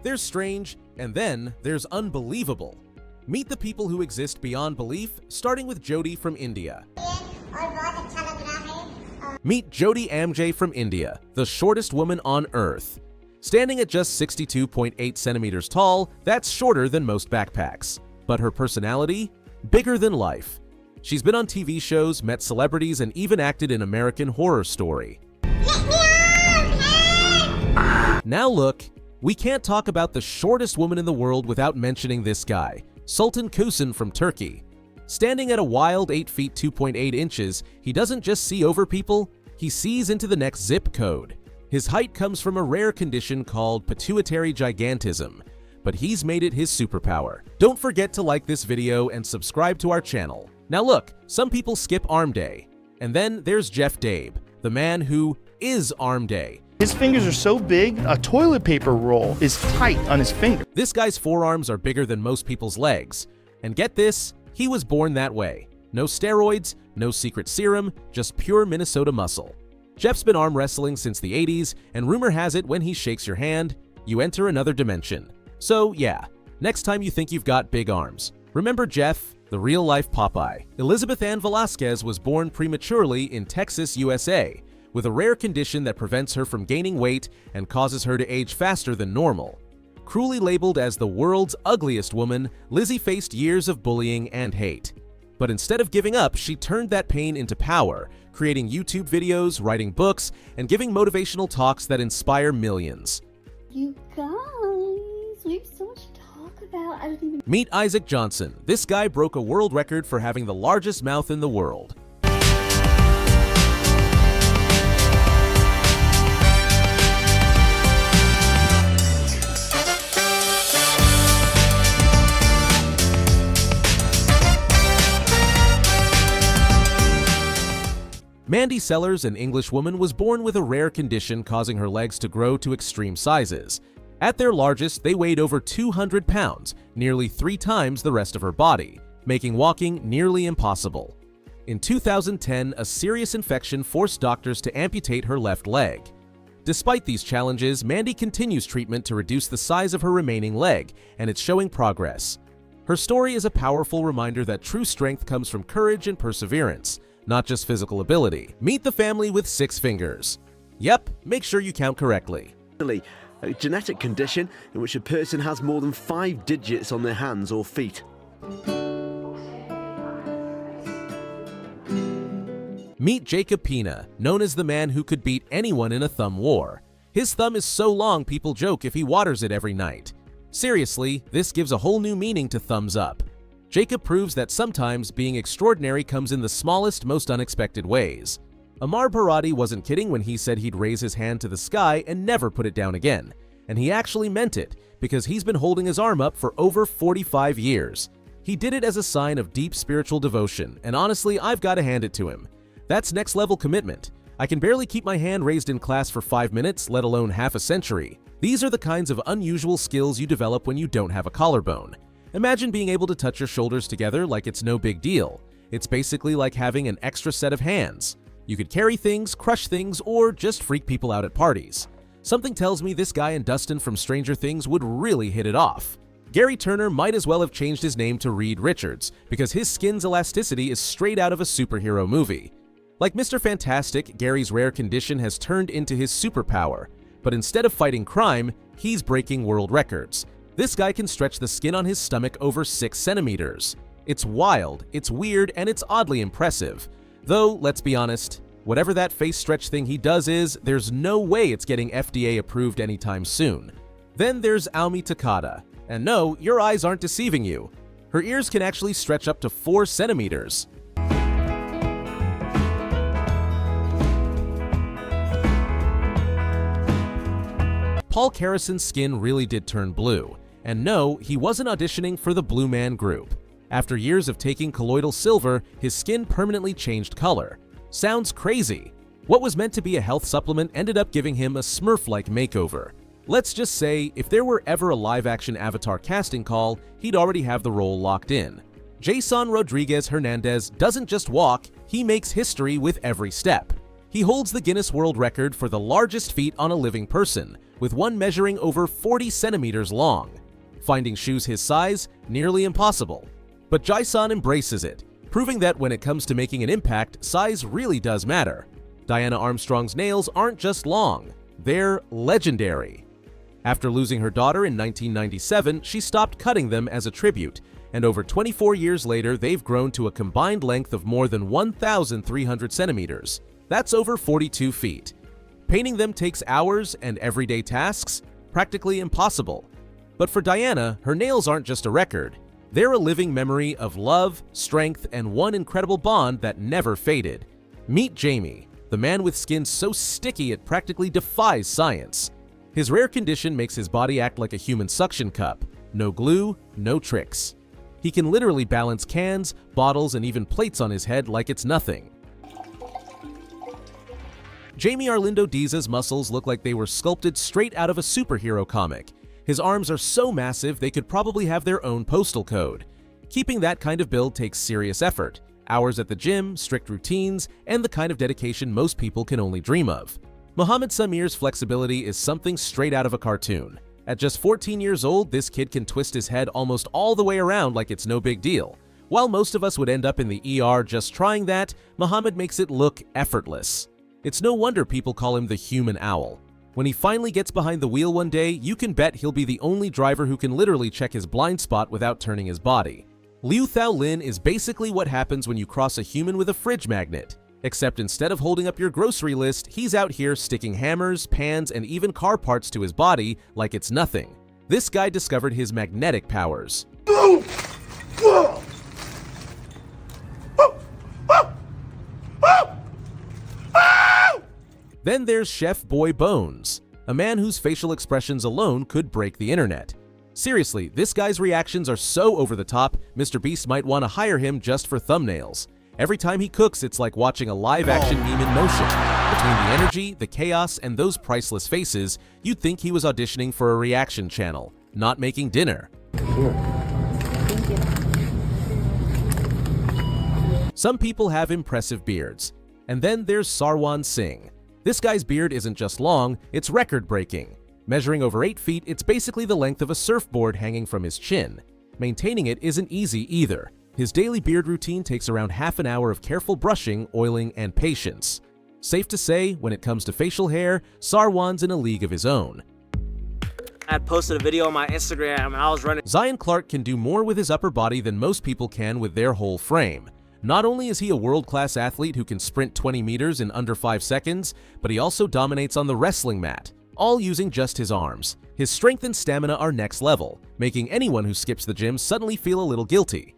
There's strange, and then there's unbelievable. Meet the people who exist beyond belief, starting with Jodi from India. Meet Jodi Amge from India, the shortest woman on Earth. Standing at just 62.8 centimeters tall, that's shorter than most backpacks. But her personality? Bigger than life. She's been on TV shows, met celebrities, and even acted in American Horror Story. Now look, we can't talk about the shortest woman in the world without mentioning this guy, Sultan Kusen from Turkey. Standing at a wild 8 feet 2.8 inches, he doesn't just see over people, he sees into the next zip code. His height comes from a rare condition called pituitary gigantism, but he's made it his superpower. Don't forget to like this video and subscribe to our channel. Now look, some people skip arm day. And then there's Jeff Dabe, the man who is arm day. His fingers are so big, a toilet paper roll is tight on his finger. This guy's forearms are bigger than most people's legs. And get this, he was born that way. No steroids, no secret serum, just pure Minnesota muscle. Jeff's been arm wrestling since the 80s, and rumor has it when he shakes your hand, you enter another dimension. So yeah, next time you think you've got big arms, remember Jeff, the real-life Popeye. Elizabeth Ann Velasquez was born prematurely in Texas, USA, with a rare condition that prevents her from gaining weight and causes her to age faster than normal. Cruelly labeled as the world's ugliest woman, Lizzie faced years of bullying and hate. But instead of giving up, she turned that pain into power, creating YouTube videos, writing books, and giving motivational talks that inspire millions. You guys, we have so much to talk about. I don't even... Meet Isaac Johnson. This guy broke a world record for having the largest mouth in the world. Mandy Sellers, an English woman, was born with a rare condition causing her legs to grow to extreme sizes. At their largest, they weighed over 200 pounds, nearly 3 times the rest of her body, making walking nearly impossible. In 2010, a serious infection forced doctors to amputate her left leg. Despite these challenges, Mandy continues treatment to reduce the size of her remaining leg, and it's showing progress. Her story is a powerful reminder that true strength comes from courage and perseverance, not just physical ability. Meet the family with 6 fingers. Yep, make sure you count correctly. A genetic condition in which a person has more than 5 digits on their hands or feet. Meet Jacob Pina, known as the man who could beat anyone in a thumb war. His thumb is so long people joke if he waters it every night. Seriously, this gives a whole new meaning to thumbs up. Jacob proves that sometimes being extraordinary comes in the smallest, most unexpected ways. Amar Bharati wasn't kidding when he said he'd raise his hand to the sky and never put it down again. And he actually meant it, because he's been holding his arm up for over 45 years. He did it as a sign of deep spiritual devotion, and honestly, I've got to hand it to him. That's next-level commitment. I can barely keep my hand raised in class for 5 minutes, let alone half a century. These are the kinds of unusual skills you develop when you don't have a collarbone. Imagine being able to touch your shoulders together like it's no big deal. It's basically like having an extra set of hands. You could carry things, crush things, or just freak people out at parties. Something tells me this guy and Dustin from Stranger Things would really hit it off. Gary Turner might as well have changed his name to Reed Richards, because his skin's elasticity is straight out of a superhero movie. Like Mr. Fantastic, Gary's rare condition has turned into his superpower, but instead of fighting crime, he's breaking world records. This guy can stretch the skin on his stomach over 6 centimeters. It's wild, it's weird, and it's oddly impressive. Though, let's be honest, whatever that face stretch thing he does is, there's no way it's getting FDA approved anytime soon. Then there's Aumi Takada. And no, your eyes aren't deceiving you. Her ears can actually stretch up to 4 centimeters. Paul Carrison's skin really did turn blue. And no, he wasn't auditioning for the Blue Man Group. After years of taking colloidal silver, his skin permanently changed color. Sounds crazy. What was meant to be a health supplement ended up giving him a Smurf-like makeover. Let's just say, if there were ever a live-action Avatar casting call, he'd already have the role locked in. Jason Rodriguez Hernandez doesn't just walk, he makes history with every step. He holds the Guinness World Record for the largest feet on a living person, with one measuring over 40 centimeters long. Finding shoes his size, nearly impossible. But Jason embraces it, proving that when it comes to making an impact, size really does matter. Diana Armstrong's nails aren't just long, they're legendary. After losing her daughter in 1997, she stopped cutting them as a tribute, and over 24 years later, they've grown to a combined length of more than 1,300 centimeters. That's over 42 feet. Painting them takes hours, and everyday tasks? Practically impossible. But for Diana, her nails aren't just a record. They're a living memory of love, strength, and one incredible bond that never faded. Meet Jamie, the man with skin so sticky it practically defies science. His rare condition makes his body act like a human suction cup. No glue, no tricks. He can literally balance cans, bottles, and even plates on his head like it's nothing. Jamie Arlindo Diaz's muscles look like they were sculpted straight out of a superhero comic. His arms are so massive they could probably have their own postal code. Keeping that kind of build takes serious effort, hours at the gym, strict routines, and the kind of dedication most people can only dream of. Mohammed Samir's flexibility is something straight out of a cartoon. At just 14 years old, this kid can twist his head almost all the way around like it's no big deal. While most of us would end up in the ER just trying that, Mohammed makes it look effortless. It's no wonder people call him the human owl. When he finally gets behind the wheel one day, you can bet he'll be the only driver who can literally check his blind spot without turning his body. Liu Thao Lin is basically what happens when you cross a human with a fridge magnet. Except instead of holding up your grocery list, he's out here sticking hammers, pans, and even car parts to his body like it's nothing. This guy discovered his magnetic powers. Then there's Chef Boy Bones, a man whose facial expressions alone could break the internet. Seriously, this guy's reactions are so over the top, Mr. Beast might want to hire him just for thumbnails. Every time he cooks, it's like watching a live-action meme in motion. Between the energy, the chaos, and those priceless faces, you'd think he was auditioning for a reaction channel, not making dinner. Some people have impressive beards. And then there's Sarwan Singh. This guy's beard isn't just long, it's record-breaking. Measuring over 8 feet, it's basically the length of a surfboard hanging from his chin. Maintaining it isn't easy either. His daily beard routine takes around half an hour of careful brushing, oiling, and patience. Safe to say, when it comes to facial hair, Sarwan's in a league of his own. I had posted a video on my Instagram and I was running. Zion Clark can do more with his upper body than most people can with their whole frame. Not only is he a world-class athlete who can sprint 20 meters in under 5 seconds, but he also dominates on the wrestling mat, all using just his arms. His strength and stamina are next level, making anyone who skips the gym suddenly feel a little guilty.